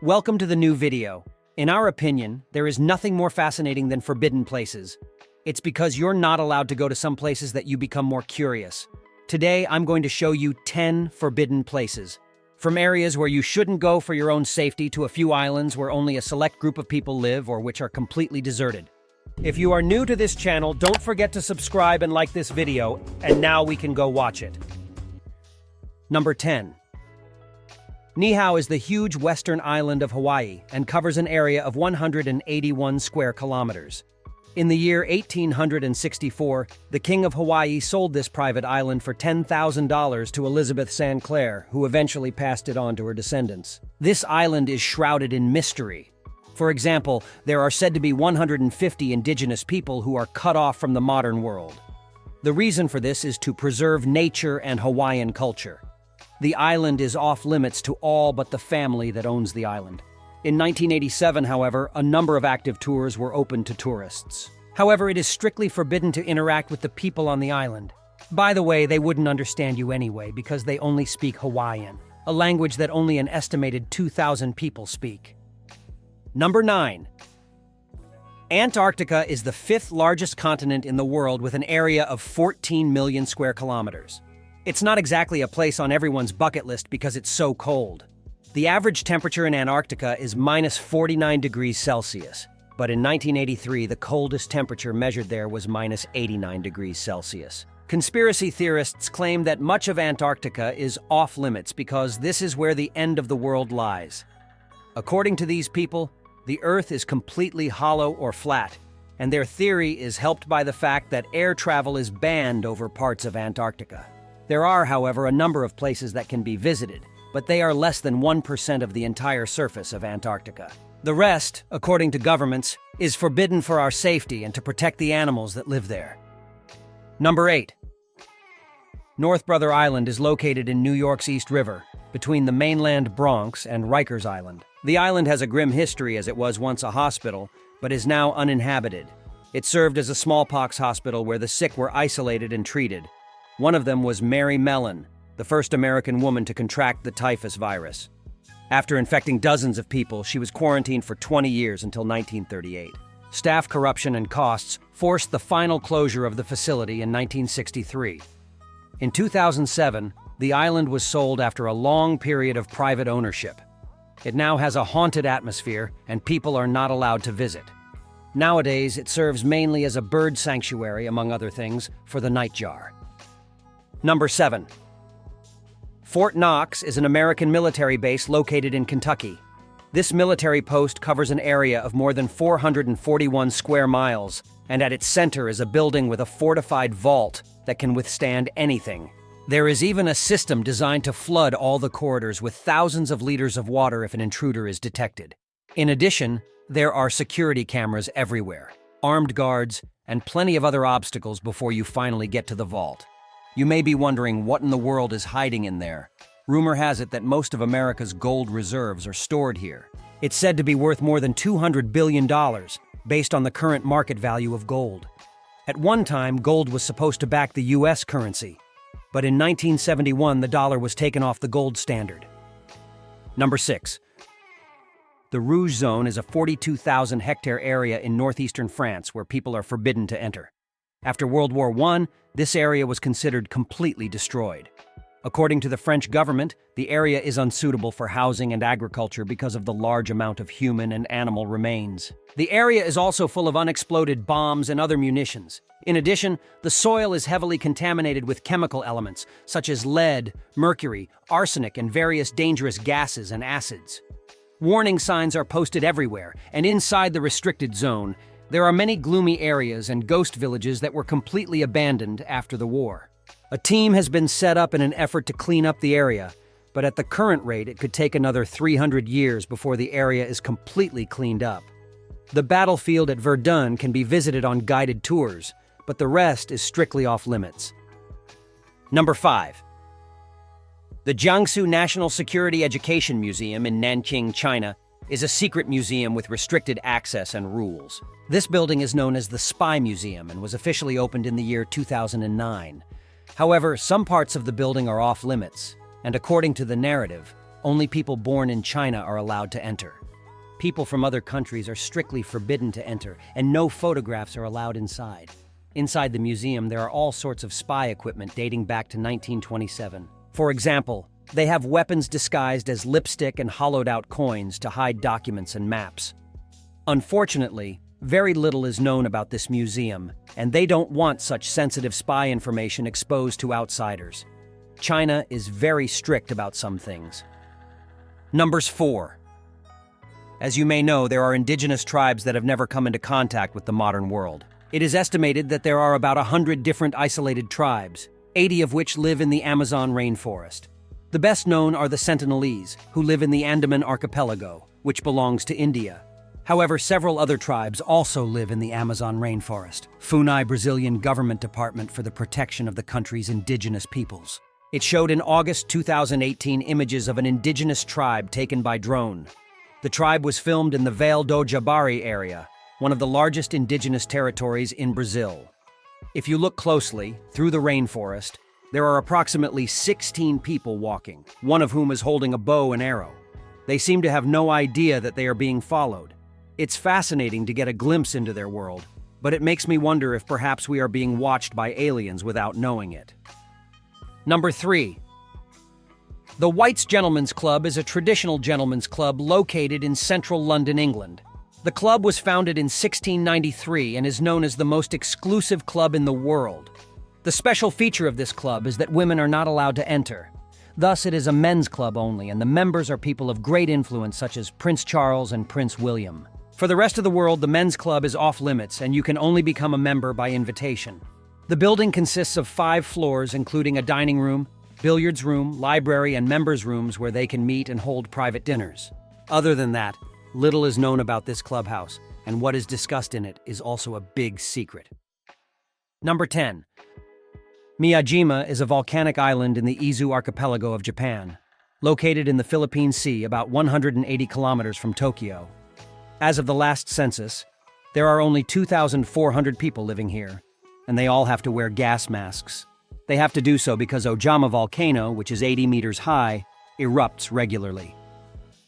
Welcome to the new video. In our opinion, there is nothing more fascinating than forbidden places. It's because you're not allowed to go to some places that you become more curious. Today, I'm going to show you 10 forbidden places. From areas where you shouldn't go for your own safety to a few islands where only a select group of people live or which are completely deserted. If you are new to this channel, don't forget to subscribe and like this video, and now we can go watch it. Number 10. Niihau is the huge western island of Hawaii and covers an area of 181 square kilometers. In the year 1864, the King of Hawaii sold this private island for $10,000 to Elizabeth St. Clair, who eventually passed it on to her descendants. This island is shrouded in mystery. For example, there are said to be 150 indigenous people who are cut off from the modern world. The reason for this is to preserve nature and Hawaiian culture. The island is off-limits to all but the family that owns the island. In 1987, however, a number of active tours were open to tourists. However, it is strictly forbidden to interact with the people on the island. By the way, they wouldn't understand you anyway because they only speak Hawaiian, a language that only an estimated 2,000 people speak. Number 9. Antarctica is the 5th largest continent in the world with an area of 14 million square kilometers. It's not exactly a place on everyone's bucket list because it's so cold. The average temperature in Antarctica is minus 49 degrees Celsius, but in 1983, the coldest temperature measured there was minus 89 degrees Celsius. Conspiracy theorists claim that much of Antarctica is off-limits because this is where the end of the world lies. According to these people, the Earth is completely hollow or flat, and their theory is helped by the fact that air travel is banned over parts of Antarctica. There are, however, a number of places that can be visited, but they are less than 1% of the entire surface of Antarctica. The rest, according to governments, is forbidden for our safety and to protect the animals that live there. Number 8. North Brother Island is located in New York's East River, between the mainland Bronx and Rikers Island. The island has a grim history as it was once a hospital, but is now uninhabited. It served as a smallpox hospital where the sick were isolated and treated. One of them was Mary Mellon, the first American woman to contract the typhus virus. After infecting dozens of people, she was quarantined for 20 years until 1938. Staff corruption and costs forced the final closure of the facility in 1963. In 2007, the island was sold after a long period of private ownership. It now has a haunted atmosphere, and people are not allowed to visit. Nowadays, it serves mainly as a bird sanctuary, among other things, for the nightjar. Number 7. Fort Knox is an American military base located in Kentucky. This military post covers an area of more than 441 square miles, and at its center is a building with a fortified vault that can withstand anything. There is even a system designed to flood all the corridors with thousands of liters of water if an intruder is detected. In addition, there are security cameras everywhere, armed guards, and plenty of other obstacles before you finally get to the vault. You may be wondering what in the world is hiding in there. Rumor has it that most of America's gold reserves are stored here. It's said to be worth more than $200 billion, based on the current market value of gold. At one time, gold was supposed to back the U.S. currency, but in 1971, the dollar was taken off the gold standard. Number 6. The Rouge Zone is a 42,000-hectare area in northeastern France where people are forbidden to enter. After World War I, this area was considered completely destroyed. According to the French government, the area is unsuitable for housing and agriculture because of the large amount of human and animal remains. The area is also full of unexploded bombs and other munitions. In addition, the soil is heavily contaminated with chemical elements, such as lead, mercury, arsenic, and various dangerous gases and acids. Warning signs are posted everywhere, and inside the restricted zone, there are many gloomy areas and ghost villages that were completely abandoned after the war. A team has been set up in an effort to clean up the area, but at the current rate, it could take another 300 years before the area is completely cleaned up. The battlefield at Verdun can be visited on guided tours, but the rest is strictly off-limits. Number 5. The Jiangsu National Security Education Museum in Nanjing, China, is a secret museum with restricted access and rules. This building is known as the Spy Museum and was officially opened in the year 2009. However, some parts of the building are off-limits, and according to the narrative, only people born in China are allowed to enter. People from other countries are strictly forbidden to enter, and no photographs are allowed inside. Inside the museum, there are all sorts of spy equipment dating back to 1927. For example, they have weapons disguised as lipstick and hollowed-out coins to hide documents and maps. Unfortunately, very little is known about this museum, and they don't want such sensitive spy information exposed to outsiders. China is very strict about some things. Numbers 4. As you may know, there are indigenous tribes that have never come into contact with the modern world. It is estimated that there are about 100 different isolated tribes, 80 of which live in the Amazon rainforest. The best known are the Sentinelese, who live in the Andaman Archipelago, which belongs to India. However, several other tribes also live in the Amazon rainforest. FUNAI, Brazilian government department for the protection of the country's indigenous peoples. It showed in August 2018 images of an indigenous tribe taken by drone. The tribe was filmed in the Vale do Javari area, one of the largest indigenous territories in Brazil. If you look closely, through the rainforest, there are approximately 16 people walking, one of whom is holding a bow and arrow. They seem to have no idea that they are being followed. It's fascinating to get a glimpse into their world, but it makes me wonder if perhaps we are being watched by aliens without knowing it. Number 3. The White's Gentlemen's Club is a traditional gentlemen's club located in central London, England. The club was founded in 1693 and is known as the most exclusive club in the world. The special feature of this club is that women are not allowed to enter. Thus, it is a men's club only, and the members are people of great influence such as Prince Charles and Prince William. For the rest of the world, the men's club is off limits, and you can only become a member by invitation. The building consists of 5 floors, including a dining room, billiards room, library, and members' rooms where they can meet and hold private dinners. Other than that, little is known about this clubhouse, and what is discussed in it is also a big secret. Number 10. Miyajima is a volcanic island in the Izu archipelago of Japan, located in the Philippine Sea about 180 kilometers from Tokyo. As of the last census, there are only 2,400 people living here, and they all have to wear gas masks. They have to do so because Ojama volcano, which is 80 meters high, erupts regularly.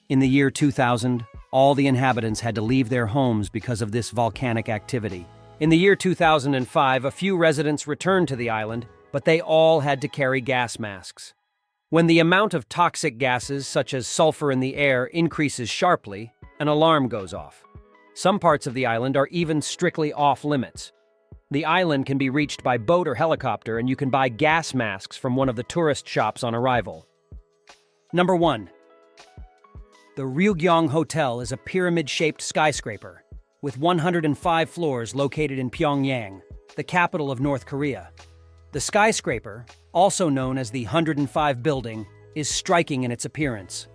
In the year 2000, all the inhabitants had to leave their homes because of this volcanic activity. In the year 2005, a few residents returned to the island, but they all had to carry gas masks. When the amount of toxic gases, such as sulfur in the air, increases sharply, an alarm goes off. Some parts of the island are even strictly off-limits. The island can be reached by boat or helicopter, and you can buy gas masks from one of the tourist shops on arrival. Number 1. The Ryugyong Hotel is a pyramid-shaped skyscraper with 105 floors located in Pyongyang, the capital of North Korea. The skyscraper, also known as the 105 Building, is striking in its appearance.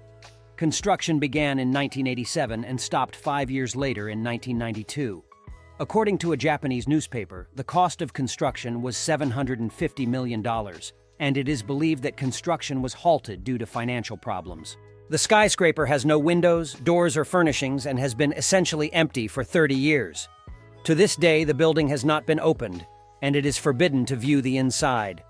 Construction began in 1987 and stopped 5 years later in 1992. According to a Japanese newspaper, the cost of construction was $750 million, and it is believed that construction was halted due to financial problems. The skyscraper has no windows, doors, or furnishings and has been essentially empty for 30 years. To this day, the building has not been opened, and it is forbidden to view the inside.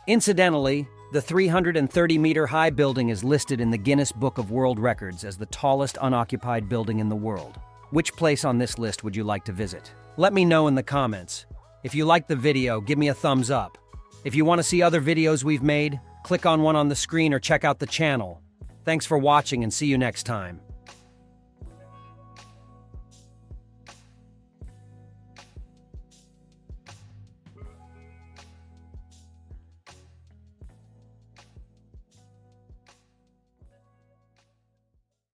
Incidentally, the 330-meter-high building is listed in the Guinness Book of World Records as the tallest unoccupied building in the world. Which place on this list would you like to visit? Let me know in the comments. If you liked the video, give me a thumbs up. If you want to see other videos we've made, click on one on the screen or check out the channel. Thanks for watching and see you next time.